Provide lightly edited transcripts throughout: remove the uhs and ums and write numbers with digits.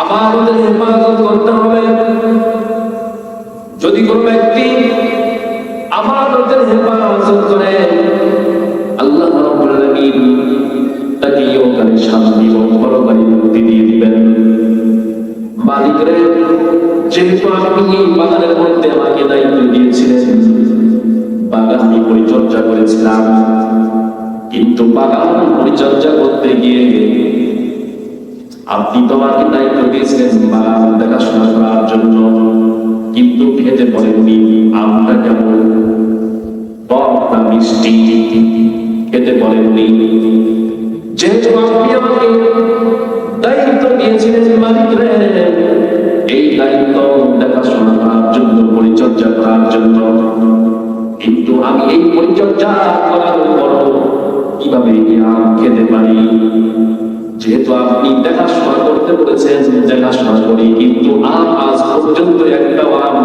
আমাদের হেফাজত করতে হবে। যদি কোন ব্যক্তি আমাদের হেফাজত করে, আল্লাহ রাব্বুল আলামিন তাকে ইহকালে শান্তি ও পরকালে মুক্তি দিয়ে দিবেন। মালিকরে, যেহেতু আপনি এই বাগানের মধ্যে আমাকে দায়িত্ব দিয়েছিলেন, বাগান আমি পরিচর্যা করেছিলাম, কিন্তু বাগান পরিচর্যা করতে গিয়ে আপনি তোমাকে দায়িত্ব দিয়েছিলেন বাগান দেখাশোনা করার জন্য, কিন্তু খেতে বলেননি আমটা কেমন, টক না মিষ্টি, খেতে বলেননি। যেহেতু আপনি আমাকে দায়িত্ব দিয়েছিলেন মালিকরে, এই দায়িত্ব দেখাশোনা করার জন্য, পরিচর্যা করার জন্য, কিন্তু আমি এই পরিচর্যা করার পর কিভাবে আম খেতে পারি? যেহেতু আপনি দেখাশোনা করতে বলেছেন, দেখাশোনা করি, কিন্তু আম আজ পর্যন্ত একটা আম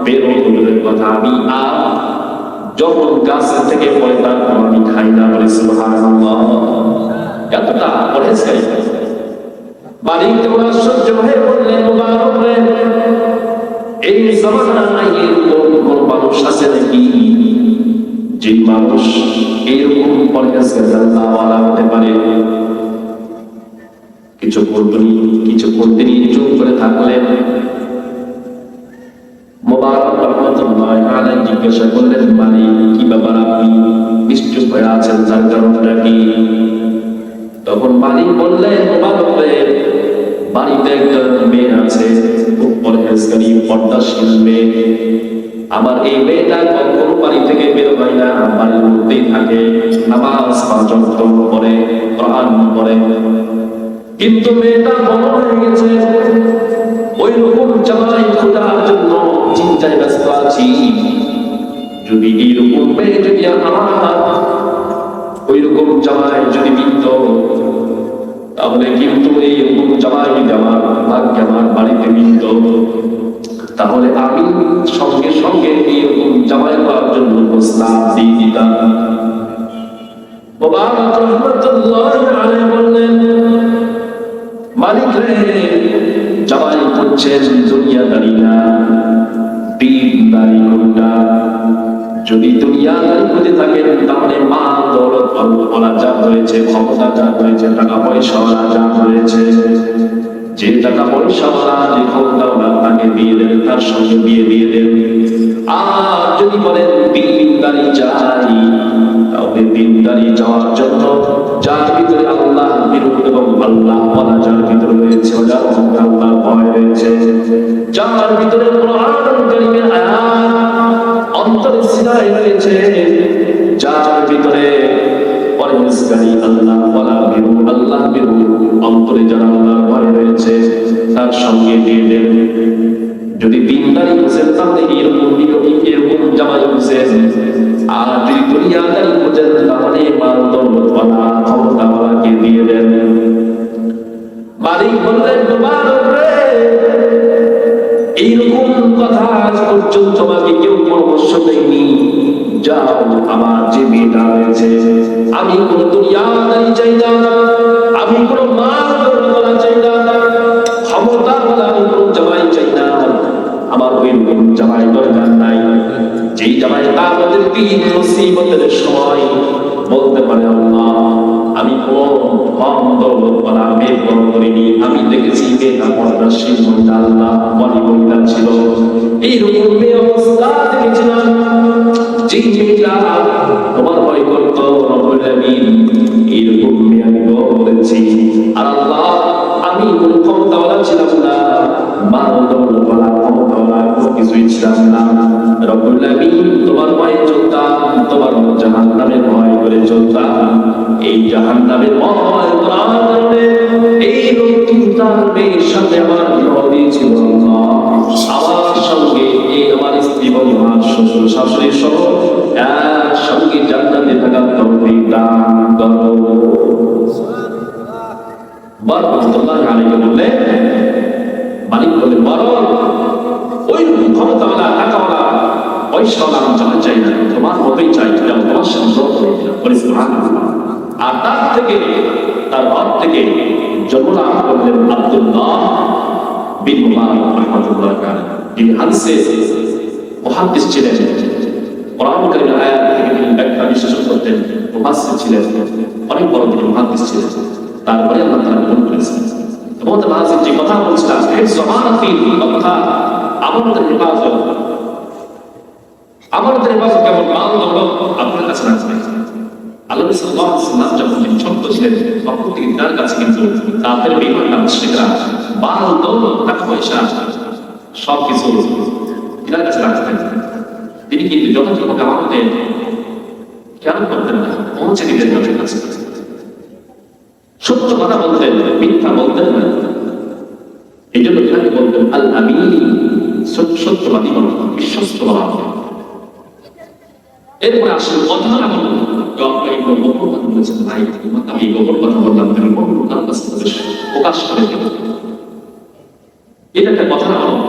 বের হতে কথা, আমি আম যখন গাছ থেকে পড়ে তারপর আমি খাই না। বলে সুবহানাল্লাহ, এতটা পরেশগারী। মালিক তেমন আশ্চর্য হয়ে বললেন, মুবারক রে, এই জামানায় এরকম কোন মানুষ আছে নাকি যে মানুষ এরকম পরেশগারী হতে পারে? কিছুক্ষণ তিনি চুপ করে থাকলেন। মুবারক রহমাতুল্লাহি আলাইহি জিজ্ঞাসা করলেন, মালিক কি ব্যাপার, আপনি নিশ্চুপ হয়ে আছেন, তার কারণটা কি? তখন মালিক বললেন, মুবারক রে, বাড়িতে একটা মেয়ে আছে, খুব পরহেজগারী, পর্দাশীল মেয়ে। আমার এই মেয়েটা কখনো বাড়ি থেকে বের হয় না, বাড়ির মধ্যেই থাকে, নামাজ পাঁচ ওয়াক্ত পড়ে, কোরআন পড়ে। কিন্তু মেয়েটা বড় হয়ে গেছে, ওই রকম জামাই খোঁজার জন্য চিন্তায় ব্যস্ত আছি। যদি এইরকম মেয়ে যদি আমার ওই রকম জামাই যদি মিলত, তাহলে কিন্তু এইরকম জামাই যদি আমার ভাগ্যে আমার বাড়িতে মিলত, তাহলে আমি সঙ্গে সঙ্গে এইরকম জামাই করার জন্য প্রস্তাব দিয়ে দিতাম। মুবারক রহমাতুল্লাহি আলাইহি বললেন, মালিক রে, জামাই করছেন দুনিয়াদারি না, দিনদারি কোনটা? যদি দুনিয়াদারি করতে থাকেন, তাহলে মা দৌলত ওলা যা হয়েছে, ক্ষমতা যা হয়েছে, টাকা পয়সা যা হয়েছে, যে টাকা পয়সা যে ক্ষমতা ওলা তাকে দিয়ে দেন, তার সঙ্গে বিয়ে দিয়ে দেন। আর যদি বলেন দিনদারি চাই, তাহলে দিনদারি চাওয়ার জন্য যার ভিতরে আল্লাহ বিরুদ্ধ এবং আল্লাহ ওয়ালা যার ভিতরে রয়েছে, যার সঙ্গে আল্লাহ ভয় রয়েছে, যার ভিতরে কোরআন কারীমের আয়াত অন্তরে সিনায় রয়েছে, যার ভিতরে পরহেজগারী, আল্লাহ ওয়ালা বিরু, আল্লাহ বিরু অন্তরে যারা আল্লাহর ভয় রয়েছে, তার সঙ্গে দিয়ে দেন। যদি দিনদারি খুঁজেন, তাহলে এরকম জামাই খুঁজেন। আর যদি দুনিয়াদারি খুঁজেন, তাহলে মাল দৌলতওয়ালা, ক্ষমতাওয়ালাকে দিয়ে দেন। মালিক বললেন, মুবারক রে, এইরকম কথা আজ পর্যন্ত তোমাকে কেউ পরামর্শ দেয়নি। যাও, আমার যে মেয়েটা রয়েছে, আমি কোন দুনিয়াদারি চাই না, আমি কোন মাল দৌলতওয়ালা চাই না, ক্ষমতাওয়ালা আমি কোন জামাই চাই না। আমার ওই রকম জামাই দরকার নাই, যেই জামাই আমাদের দিন মুসিবতের সময় বলতে পারে, আল্লাহ আমি কোন কম দৌলতওয়ালা মেয়ে বড় করিনি, আমি দেখেছি মেয়েটা পর্দাশীল মহিলা, আল্লাহ বলি মহিলা ছিল, এইরকম মেয়ে অবস্থা দেখেছিলাম, যেই মেয়েটা তোমার ভয় করতো, রব্বুল আমিন এইরকম মেয়ে আমি বলেছি। আর আল্লাহ, আমি কোন ক্ষমতাওয়ালা ছিলাম না, মাল দৌলতওয়ালা, ক্ষমতাওয়ালা কোনো কিছুই ছিলাম না। রব্বুল আমিন তোমার ভয়ে চলতাম, তোমার জাহান্নামের ভয় করে চলতাম। এই জাহান্নামের ভয় করার কারণে এই লোকটি তার মেয়ের সাথে আমার বিবাহ দিয়েছিল। আমার সঙ্গে এই আমার স্ত্রী, আমার শ্বশুর শাশুড়ির সহ একসঙ্গে জান্নাতে থাকার তৌফিক দান করো। বারাকাতুল্লাহ আলাইহি বললেন, মালিক বললেন, বরং ওই ক্ষমতাওয়ালা, টাকাওয়ালা, পয়সাওয়ালা আমি জানা চাই না, তোমার মতোই চাই, তোমার সাথে। আর তার ঘর থেকে জন্ম লাভ করলেন আব্দুল্লাহ বিন মুবারক রাহমাতুল্লাহ আলাইহি, যিনি হাদিসে মুহাদ্দিস ছিলেন, কোরআন কারীমের আয়াত থেকে তিনি ব্যাখ্যা বিশ্লেষণ করতেন, মুফাসসির ছিলেন, অনেক বড় তিনি মুহাদ্দিস ছিলেন। তারপরে আল্লাহ তাআলা গ্রহণ করেছেন। এবং তার যে কথা বলছিলাম, কথা আমাদের হেফাজত, আমাদের হেফাজত কেমন মাল দৌলত আপনার কাছে রাখবেন। আল্লাহ সাল্লাল্লাহু আলাইহি ওয়াসাল্লাম যখন তিনি ছোট্ট ছিলেন তখন থেকে তার কাছে কিন্তু কাফের বেঈমানরা মুশরিকরা মাল দৌলত টাকা পয়সা সবকিছু তার কাছে রাখতেন। তিনি কিন্তু যথাযথভাবে আমাদের খেয়াল করতেন না, পৌঁছে দিতেন তাদের কাছে। সত্য কথা বলতেন, মিথ্যা বলতেন না। এই জন্য তাকে বলতেন আল আমিন, সত্যবাদী বলা, বিশ্বস্ত বলা। এরপরে আসলে কথা না বলুন, আপনাকে কোনো গোপন কথা বলেছেন, ভাই আমি গোপন কথা বললাম, তুমি গোপন কাছে প্রকাশ করে দেব, এটা একটা কথা না বলুন।